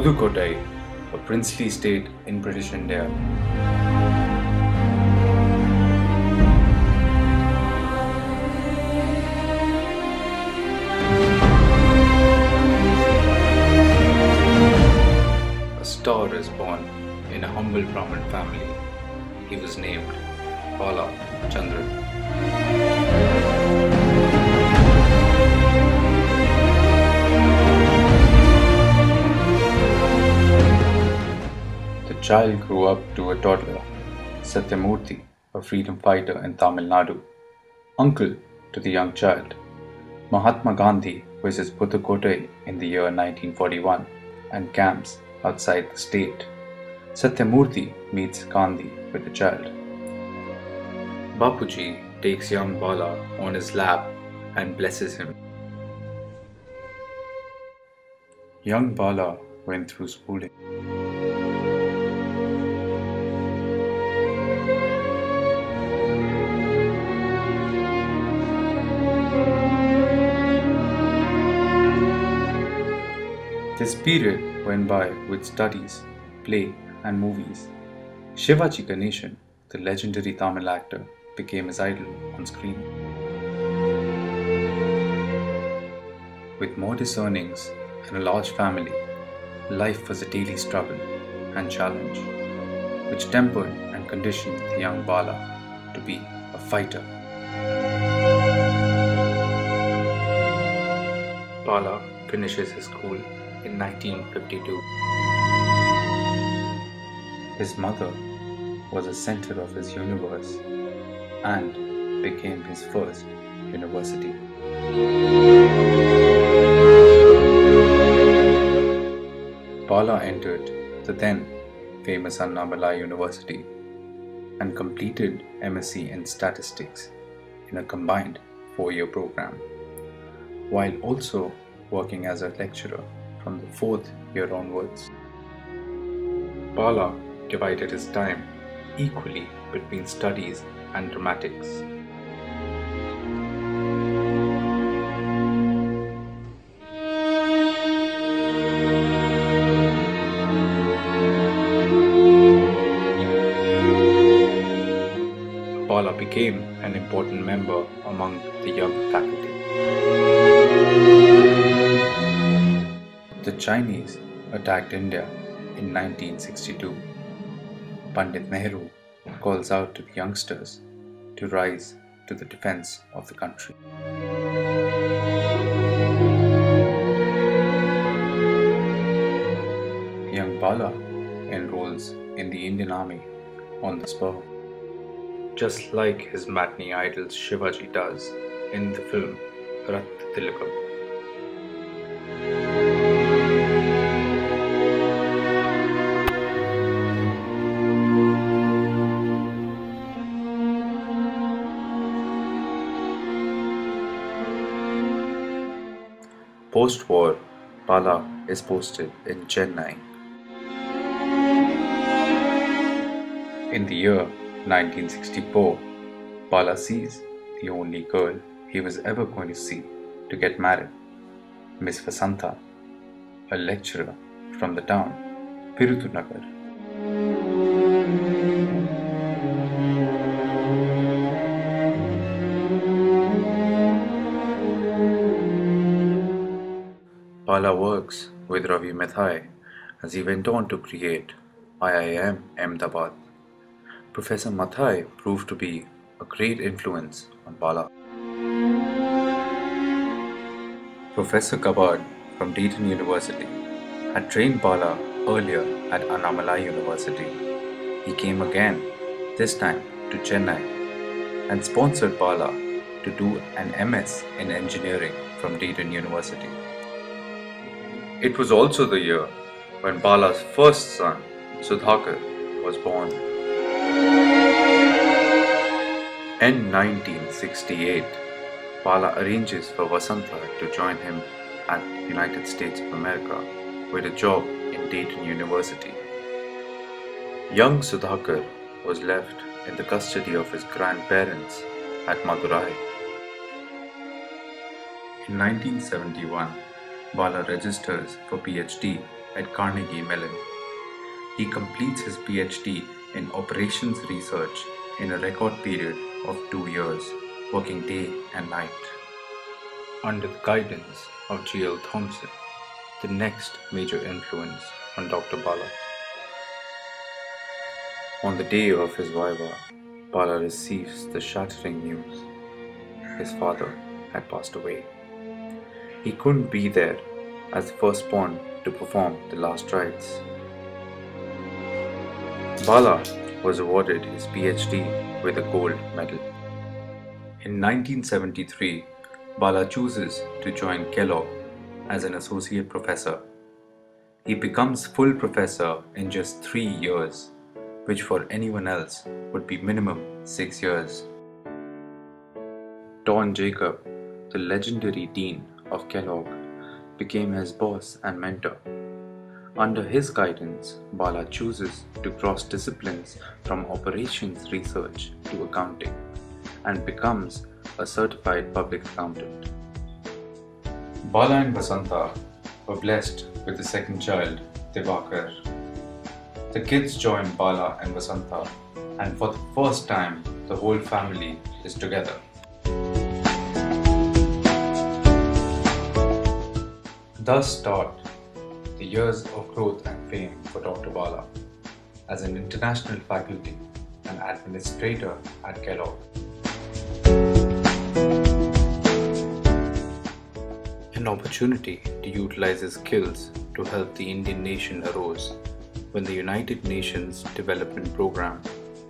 Pudukkottai, a princely state in British India. A star is born in a humble Brahmin family. He was named Bala Chandran. The child grew up to a toddler, Satyamurthy, a freedom fighter in Tamil Nadu, uncle to the young child. Mahatma Gandhi visits Pudukkottai in the year 1941 and camps outside the state. Satyamurthy meets Gandhi with the child. Bapuji takes young Bala on his lap and blesses him. Young Bala went through schooling. This period went by with studies, play and movies. Shivaji Ganeshan, the legendary Tamil actor, became his idol on screen. With modest earnings and a large family, life was a daily struggle and challenge, which tempered and conditioned the young Bala to be a fighter. Bala finishes his school in 1952. His mother was the center of his universe and became his first university. Bala entered the then famous Annamalai University and completed MSc in Statistics in a combined 4-year program, while also working as a lecturer from the 4th year onwards. Bala divided his time equally between studies and dramatics. Bala became an important member among the young faculty. The Chinese attacked India in 1962. Pandit Nehru calls out to the youngsters to rise to the defense of the country. Young Bala enrolls in the Indian Army on the spur, just like his matinee idol Shivaji does in the film Tilakam. Post-war, Bala is posted in Chennai. In the year 1964, Bala sees the only girl he was ever going to see to get married, Miss Vasantha, a lecturer from the town, Piruthunagar. Bala works with Ravi Methai as he went on to create IIM Ahmedabad. Professor Mathai proved to be a great influence on Bala. Professor Kabad from Dayton University had trained Bala earlier at Annamalai University. He came again, this time to Chennai, and sponsored Bala to do an MS in engineering from Dayton University. It was also the year when Bala's first son, Sudhakar, was born. In 1968, Bala arranges for Vasantha to join him at the United States of America with a job in Dayton University. Young Sudhakar was left in the custody of his grandparents at Madurai. In 1971, Bala registers for PhD at Carnegie Mellon. He completes his PhD in operations research in a record period of 2 years, working day and night. Under the guidance of G.L. Thompson, the next major influence on Dr. Bala. On the day of his viva, Bala receives the shattering news. His father had passed away. He couldn't be there as the firstborn to perform the last rites. Bala was awarded his PhD with a gold medal. In 1973, Bala chooses to join Kellogg as an associate professor. He becomes full professor in just 3 years, which for anyone else would be minimum 6 years. Don Jacob, the legendary dean of Kellogg, became his boss and mentor. Under his guidance, Bala chooses to cross disciplines from operations research to accounting and becomes a certified public accountant. Bala and Vasanta were blessed with the second child, Divakar. The kids join Bala and Vasanta, and for the first time, the whole family is together. Thus start the years of growth and fame for Dr. Bala as an international faculty and administrator at Kellogg. An opportunity to utilize his skills to help the Indian nation arose when the United Nations Development Programme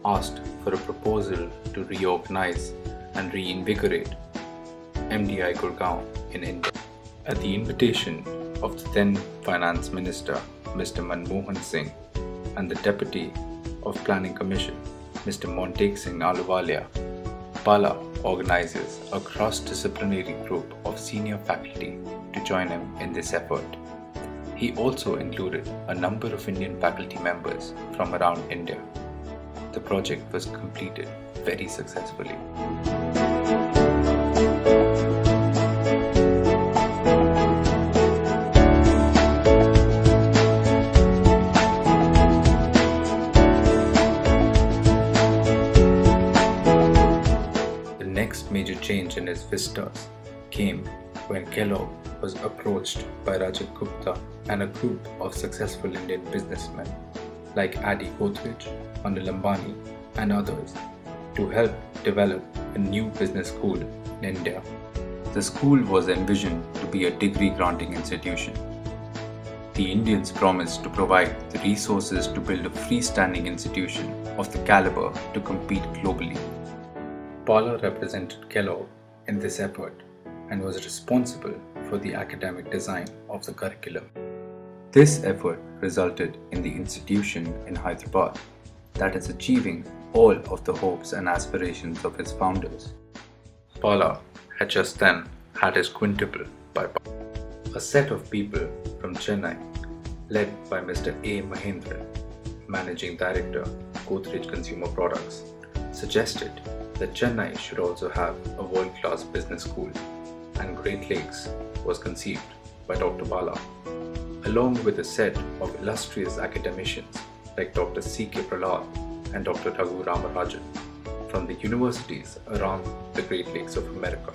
asked for a proposal to reorganize and reinvigorate MDI Gurgaon in India. At the invitation of the then Finance Minister, Mr. Manmohan Singh, and the Deputy of Planning Commission, Mr. Montek Singh Ahluwalia, Bala organizes a cross-disciplinary group of senior faculty to join him in this effort. He also included a number of Indian faculty members from around India. The project was completed very successfully. Major change in his vistas came when Kellogg was approached by Rajat Gupta and a group of successful Indian businessmen like Adi Godrej, Anil Ambani and others to help develop a new business school in India. The school was envisioned to be a degree-granting institution. The Indians promised to provide the resources to build a freestanding institution of the caliber to compete globally. Bala represented Kellogg in this effort and was responsible for the academic design of the curriculum. This effort resulted in the institution in Hyderabad that is achieving all of the hopes and aspirations of its founders. Bala had just then had his quintuple by birth. A set of people from Chennai, led by Mr. A. Mahendran, Managing Director, Godrej Consumer Products, suggested that Chennai should also have a world-class business school, and Great Lakes was conceived by Dr. Bala, along with a set of illustrious academicians like Dr. C.K. Prahlad and Dr. Raghu Ramarajan from the universities around the Great Lakes of America,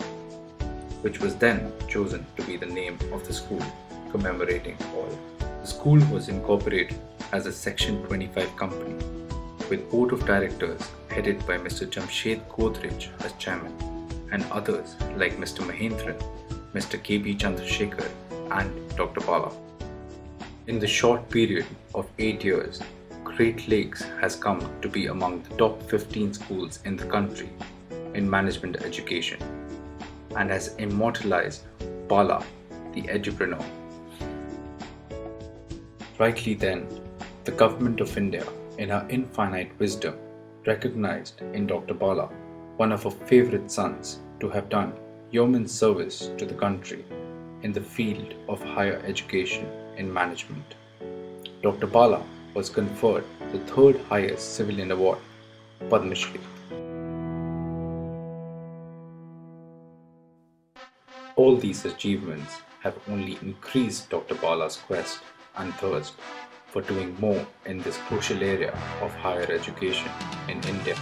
which was then chosen to be the name of the school, commemorating all. The school was incorporated as a Section 25 company, with Board of Directors headed by Mr. Jamshed Godrej as chairman, and others like Mr. Mahendran, Mr. K.B. Chandrasekhar and Dr. Bala. In the short period of 8 years, Great Lakes has come to be among the top 15 schools in the country in management education and has immortalized Bala, the edupreneur. Rightly then, the Government of India, in her infinite wisdom, recognized in Dr. Bala one of her favorite sons to have done yeoman service to the country in the field of higher education in management. Dr. Bala was conferred the third highest civilian award, Padma Shri. All these achievements have only increased Dr. Bala's quest and thirst for doing more in this crucial area of higher education in India.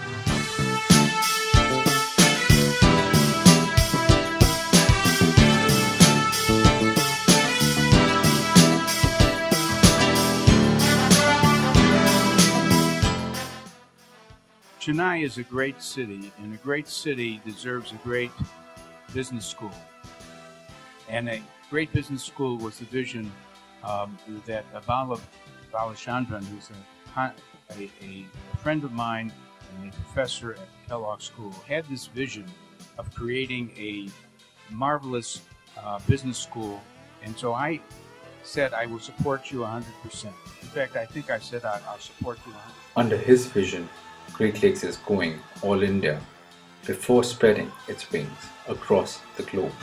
Chennai is a great city, and a great city deserves a great business school. And a great business school was the vision that Bala Chandran, who's a friend of mine and a professor at Kellogg School, had this vision of creating a marvelous business school. And so I said I will support you 100%. In fact, I think I said I'll support you 100%. Under his vision, Great Lakes is going all India before spreading its wings across the globe.